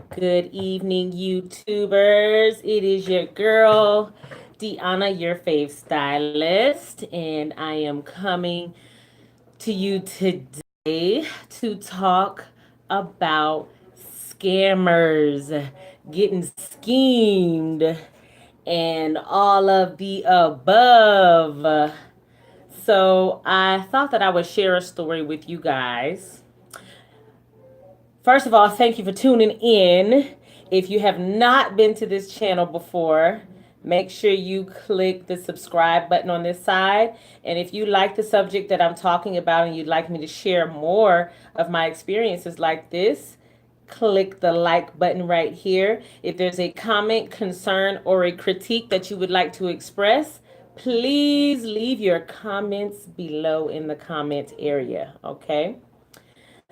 Good evening, YouTubers. It is your girl, Deanna, your fave stylist, and I am coming to you today to talk about scammers, getting schemed, and all of the above. So, I thought that I would share a story with you guys. First of all, thank you for tuning in. If you have not been to this channel before, make sure you click the subscribe button on this side. And if you like the subject that I'm talking about and you'd like me to share more of my experiences like this, click the like button right here. If there's a comment, concern, or a critique that you would like to express, please leave your comments below in the comment area, okay?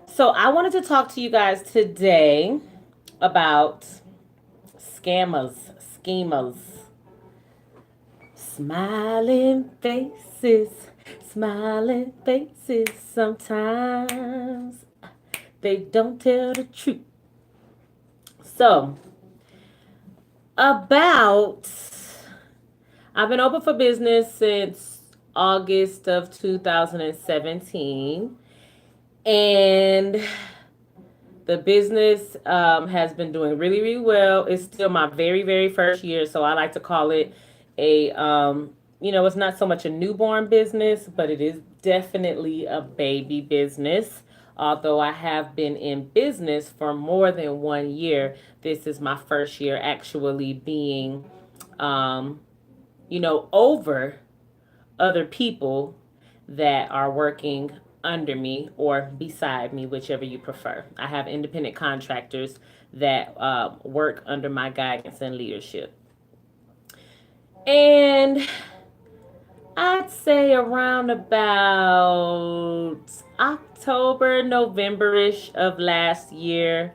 So I wanted to talk to you guys today about scammers, schemers, smiling faces, smiling faces. Sometimes they don't tell the truth. So, about I've been open for business since August of 2017, and the business has been doing really, really well. It's still my very, very first year, so I like to call it it's not so much a newborn business, but it is definitely a baby business. Although I have been in business for more than 1 year, this is my first year actually being, um, over other people that are working under me or beside me, whichever you prefer. I have independent contractors that work under my guidance and leadership. And I'd say around about October, November-ish of last year,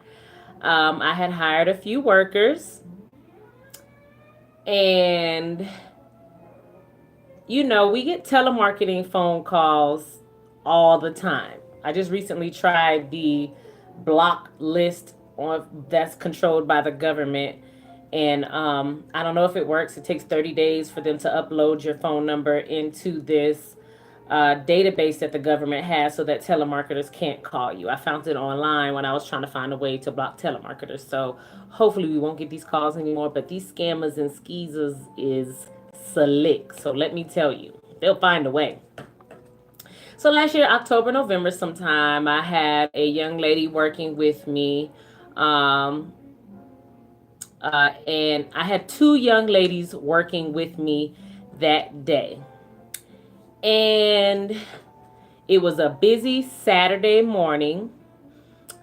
I had hired a few workers, and we get telemarketing phone calls all the time. I just recently tried the block list that's controlled by the government, and I don't know if it works. It takes 30 days for them to upload your phone number into this database that the government has so that telemarketers can't call you. I found it online when I was trying to find a way to block telemarketers. So hopefully we won't get these calls anymore. But these scammers and skeezers is slick. So let me tell you, they'll find a way. So last year, October, November, sometime, I had a young lady working with me. Um, and I had two young ladies working with me that day. And it was a busy Saturday morning.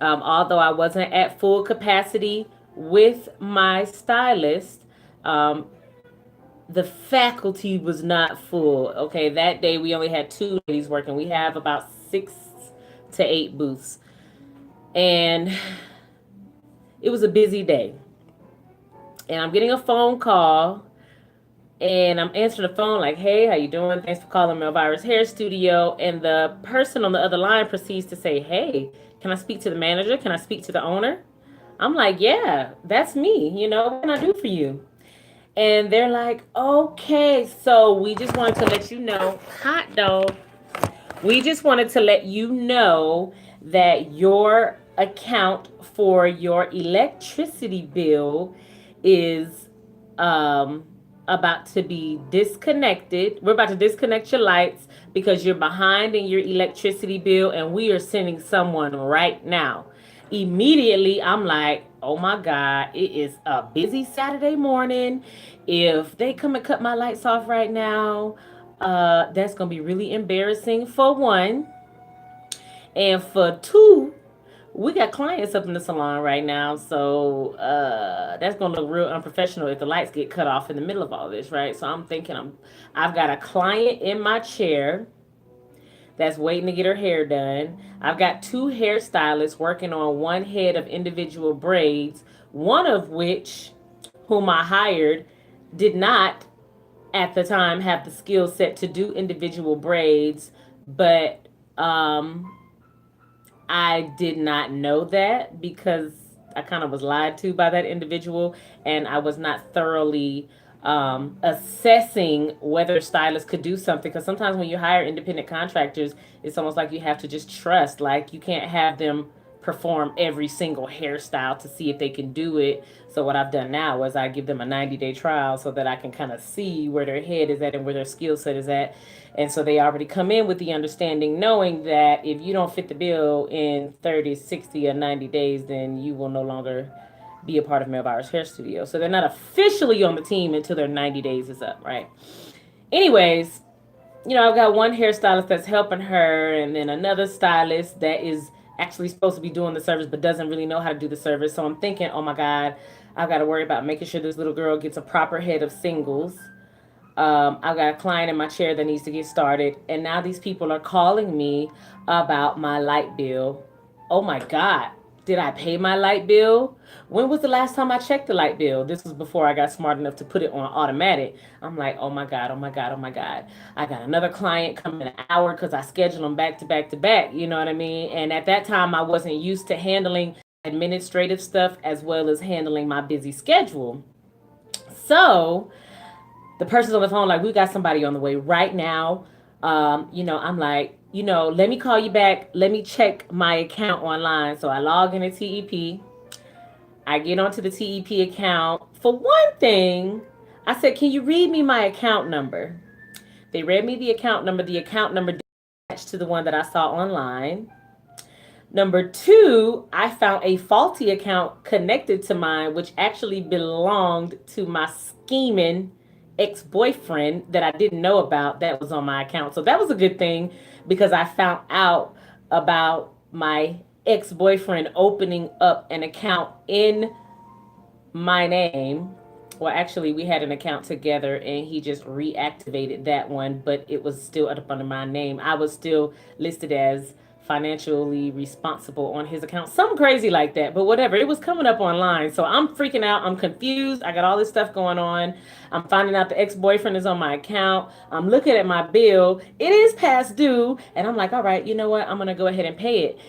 Although I wasn't at full capacity with my stylist, um, the faculty was not full. Okay, that day we only had two ladies working. We have about 6 to 8 booths. And it was a busy day. And I'm getting a phone call, and I'm answering the phone like, "Hey, how you doing? Thanks for calling Melvirus Hair Studio." And the person on the other line proceeds to say, "Hey, can I speak to the manager? Can I speak to the owner?" I'm like, "Yeah, that's me. What can I do for you?" And they're like, "Okay, so we just wanted to let you know, hot dog. We just wanted to let you know that your account for your electricity bill is um, about to be disconnected. We're about to disconnect your lights because you're behind in your electricity bill, and we are sending someone right now." Immediately, I'm like, "Oh my God, it is a busy Saturday morning. If they come and cut my lights off right now, that's going to be really embarrassing for one. And for two, we got clients up in the salon right now, so that's gonna look real unprofessional if the lights get cut off in the middle of all this, right?" So I'm thinking I've got a client in my chair that's waiting to get her hair done. I've got two hairstylists working on one head of individual braids, one of which, whom I hired, did not at the time have the skill set to do individual braids, but I did not know that because I kind of was lied to by that individual, and I was not thoroughly assessing whether stylists could do something. Because sometimes when you hire independent contractors, it's almost like you have to just trust. Like you can't have them perform every single hairstyle to see if they can do it. So what I've done now is I give them a 90-day trial so that I can kind of see where their head is at and where their skill set is at. And so they already come in with the understanding, knowing that if you don't fit the bill in 30, 60, or 90 days, then you will no longer be a part of Mel Bowers Hair Studio. So they're not officially on the team until their 90 days is up, right? Anyways, I've got one hairstylist that's helping her, and then another stylist that is actually supposed to be doing the service but doesn't really know how to do the service. So I'm thinking, oh my God, I've got to worry about making sure this little girl gets a proper head of singles. I've got a client in my chair that needs to get started, and now these people are calling me about my light bill. Oh my God, did I pay my light bill? When was the last time I checked the light bill? This was before I got smart enough to put it on automatic. I'm like, oh my God, oh my God, oh my God. I got another client coming in an hour because I schedule them back to back to back. You know what I mean? And at that time, I wasn't used to handling administrative stuff as well as handling my busy schedule. So the person's on the phone like, we got somebody on the way right now. I'm like, let me call you back. Let me check my account online. So I log into TEP. I get onto the TEP account. For one thing, I said, can you read me my account number? They read me the account number. The account number didn't match to the one that I saw online. Number two, I found a faulty account connected to mine, which actually belonged to my scheming ex-boyfriend that I didn't know about that was on my account. So that was a good thing because I found out about my ex-boyfriend opening up an account in my name. Well, actually, we had an account together and he just reactivated that one, but it was still up under my name. I was still listed as financially responsible on his account. Something crazy like that, but whatever. It was coming up online. So I'm freaking out. I'm confused. I got all this stuff going on. I'm finding out the ex-boyfriend is on my account. I'm looking at my bill. It is past due. And I'm like, all right, you know what? I'm going to go ahead and pay it.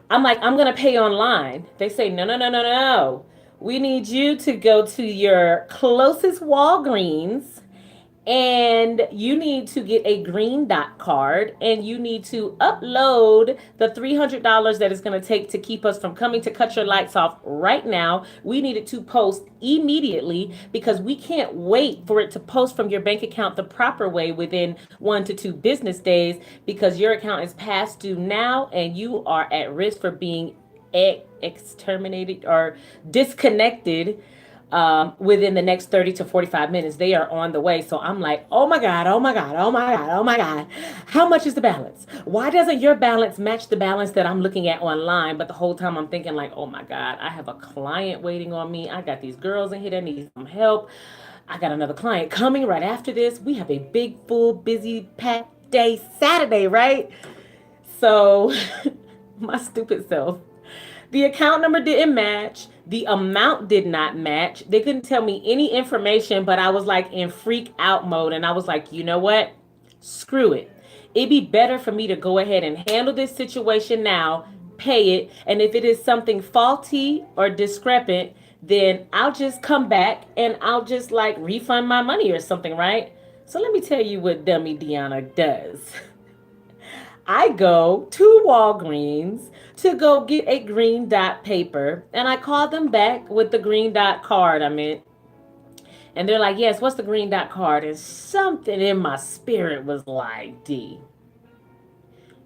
I'm like, I'm going to pay online. They say, no, no, no, no, no. We need you to go to your closest Walgreens and you need to get a green dot card and you need to upload the $300 that it's going to take to keep us from coming to cut your lights off right now. We need it to post immediately because we can't wait for it to post from your bank account the proper way within 1 to 2 business days because your account is past due now and you are at risk for being exterminated or disconnected within the next 30 to 45 minutes. They are on the way. So I'm like, oh my God, oh my God, oh my God, oh my God. How much is the balance? Why doesn't your balance match the balance that I'm looking at online? But the whole time I'm thinking like, oh my God, I have a client waiting on me. I got these girls in here that need some help. I got another client coming right after this. We have a big, full, busy, packed day Saturday, right? So my stupid self, the account number didn't match. The amount did not match. They couldn't tell me any information, but I was like in freak out mode. And I was like, you know what? Screw it. It'd be better for me to go ahead and handle this situation now, pay it. And if it is something faulty or discrepant, then I'll just come back and I'll just like refund my money or something, right? So let me tell you what dummy Deanna does. I go to Walgreens to go get a green dot paper and I call them back with the green dot card I meant. And they're like, yes, what's the green dot card? And something in my spirit was like, D,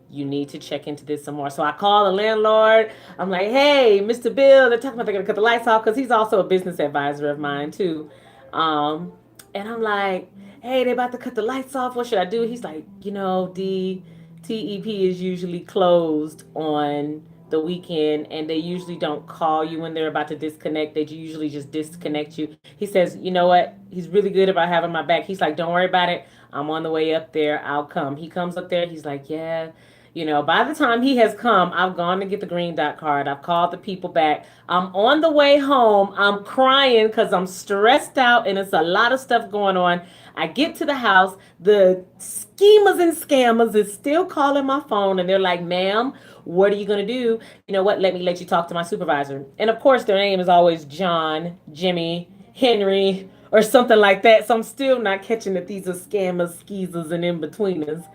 you need to check into this some more. So I call the landlord. I'm like, hey, Mr. Bill, they're talking about they're going to cut the lights off because he's also a business advisor of mine too. And I'm like, hey, they're about to cut the lights off. What should I do? He's like, D, TEP is usually closed on the weekend and they usually don't call you when they're about to disconnect. They usually just disconnect you. He says, you know what? He's really good about having my back. He's like, don't worry about it. I'm on the way up there. I'll come. He comes up there. He's like, yeah. By the time he has come, I've gone to get the green dot card. I've called the people back. I'm on the way home. I'm crying because I'm stressed out and it's a lot of stuff going on. I get to the house, the schemers and scammers is still calling my phone, and they're like, ma'am, what are you going to do? You know what? Let me let you talk to my supervisor. And of course, their name is always John, Jimmy, Henry, or something like that. So I'm still not catching that these are scammers, skeezers, and in betweeners.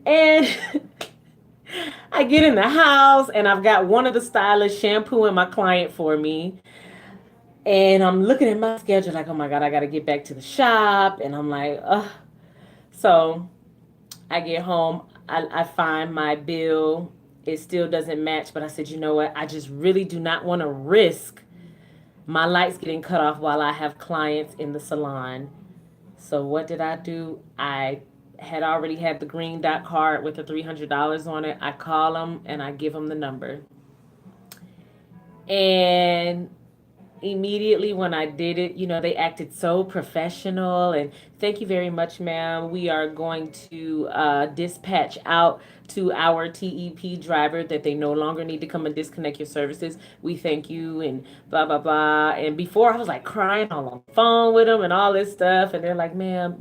And I get in the house, and I've got one of the stylists shampooing my client for me. And I'm looking at my schedule like, oh my God, I got to get back to the shop. And I'm like, ugh. So I get home, I find my bill. It still doesn't match, but I said, you know what? I just really do not want to risk my lights getting cut off while I have clients in the salon. So what did I do? I had already had the green dot card with the $300 on it. I call them and I give them the number. And immediately when I did it, they acted so professional and thank you very much, ma'am. We are going to dispatch out to our TEP driver that they no longer need to come and disconnect your services. We thank you and blah, blah, blah. And before I was like crying all on the phone with them and all this stuff. And they're like, ma'am,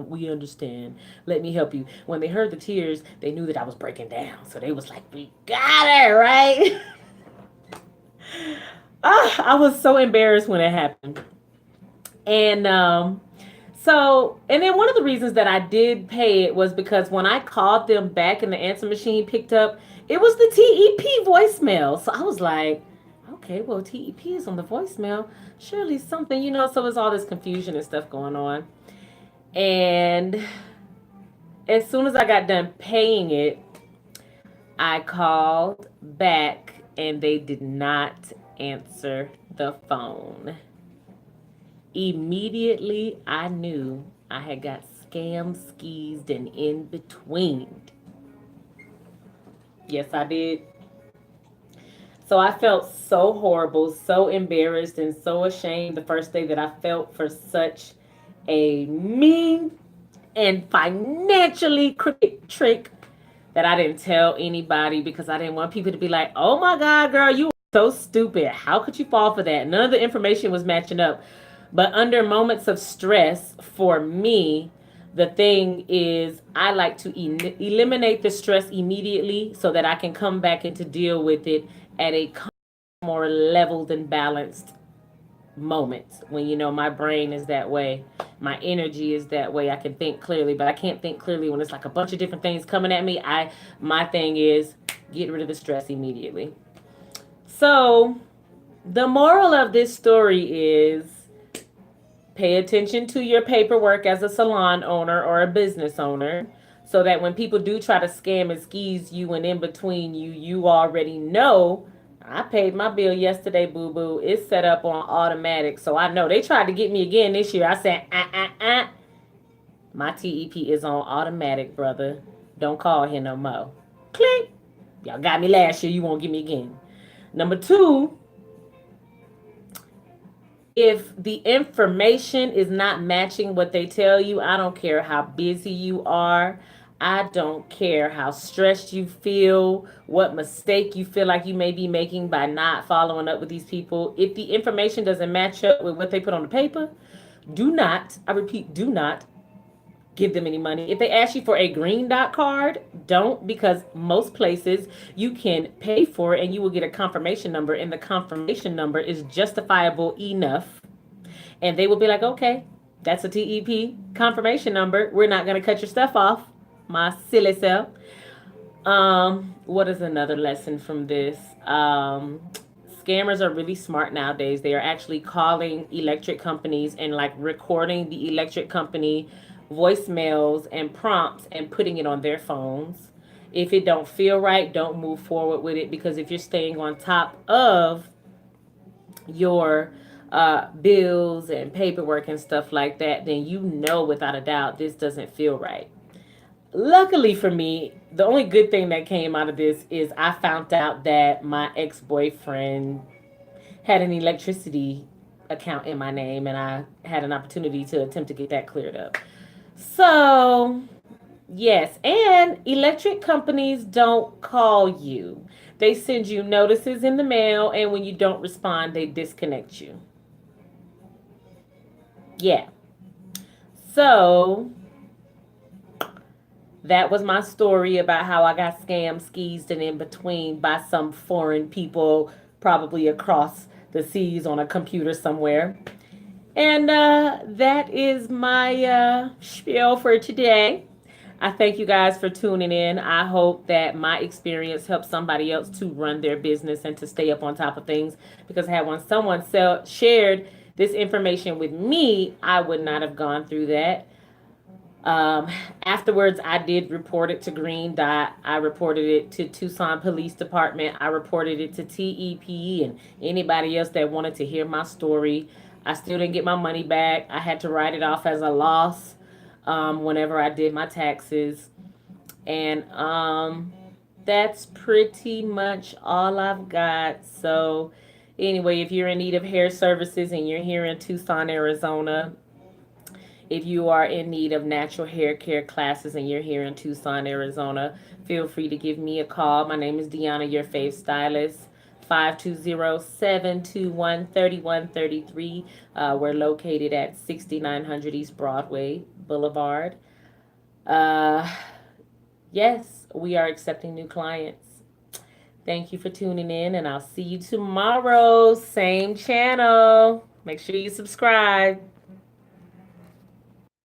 we understand. Let me help you. When they heard the tears, they knew that I was breaking down. So they was like, we got her, right? I was so embarrassed when it happened. And and then one of the reasons that I did pay it was because when I called them back and the answer machine picked up, it was the TEP voicemail. So I was like, okay, well, TEP is on the voicemail. Surely something, so it's all this confusion and stuff going on. And as soon as I got done paying it, I called back and they did not answer the phone. Immediately, I knew I had got scammed, skeezed, and in between. Yes, I did. So I felt so horrible, so embarrassed, and so ashamed the first day that I felt for such a mean and financially crooked trick that I didn't tell anybody because I didn't want people to be like, oh my God, girl, you are so stupid. How could you fall for that? None of the information was matching up. But under moments of stress, for me, the thing is, I like to eliminate the stress immediately so that I can come back and to deal with it at a more leveled and balanced moment when my brain is that way, my energy is that way. I can think clearly, but I can't think clearly when it's like a bunch of different things coming at me. My thing is get rid of the stress immediately. So the moral of this story is pay attention to your paperwork as a salon owner or a business owner so that when people do try to scam and skeeze you and in between you, you already know I paid my bill yesterday, boo boo. It's set up on automatic. So I know they tried to get me again this year. I said, my TEP is on automatic, brother. Don't call here no more. Click. Y'all got me last year. You won't get me again. Number two, if the information is not matching what they tell you, I don't care how busy you are. I don't care how stressed you feel, what mistake you feel like you may be making by not following up with these people. If the information doesn't match up with what they put on the paper, do not, I repeat, do not give them any money. If they ask you for a green dot card, don't, because most places you can pay for it and you will get a confirmation number, and the confirmation number is justifiable enough. And they will be like, okay, that's a TEP confirmation number. We're not going to cut your stuff off, my silly self. What is another lesson from this? Scammers are really smart nowadays. They are actually calling electric companies and like recording the electric company voicemails and prompts and putting it on their phones. If it don't feel right, don't move forward with it, because if you're staying on top of your bills and paperwork and stuff like that, then without a doubt this doesn't feel right. Luckily for me, the only good thing that came out of this is I found out that my ex-boyfriend had an electricity account in my name, and I had an opportunity to attempt to get that cleared up. So, yes, and electric companies don't call you. They send you notices in the mail, and when you don't respond, they disconnect you. Yeah. So that was my story about how I got scammed, skeezed, and in between by some foreign people, probably across the seas on a computer somewhere. And that is my spiel for today. I thank you guys for tuning in. I hope that my experience helps somebody else to run their business and to stay up on top of things. Because had when someone shared this information with me, I would not have gone through that. Um, Afterwards, I did report it to Green Dot. I reported it to Tucson Police Department. I reported it to TEP and anybody else that wanted to hear my story. I still didn't get my money back. I had to write it off as a loss whenever I did my taxes. And that's pretty much all I've got. So, anyway, if you're in need of hair services and you're here in Tucson, Arizona, if you are in need of natural hair care classes and you're here in Tucson, Arizona, feel free to give me a call. My name is Deanna, your fave stylist. 520-721-3133. We're located at 6900 East Broadway Boulevard. Uh, yes, we are accepting new clients. Thank you for tuning in, and I'll see you tomorrow. Same channel. Make sure you subscribe.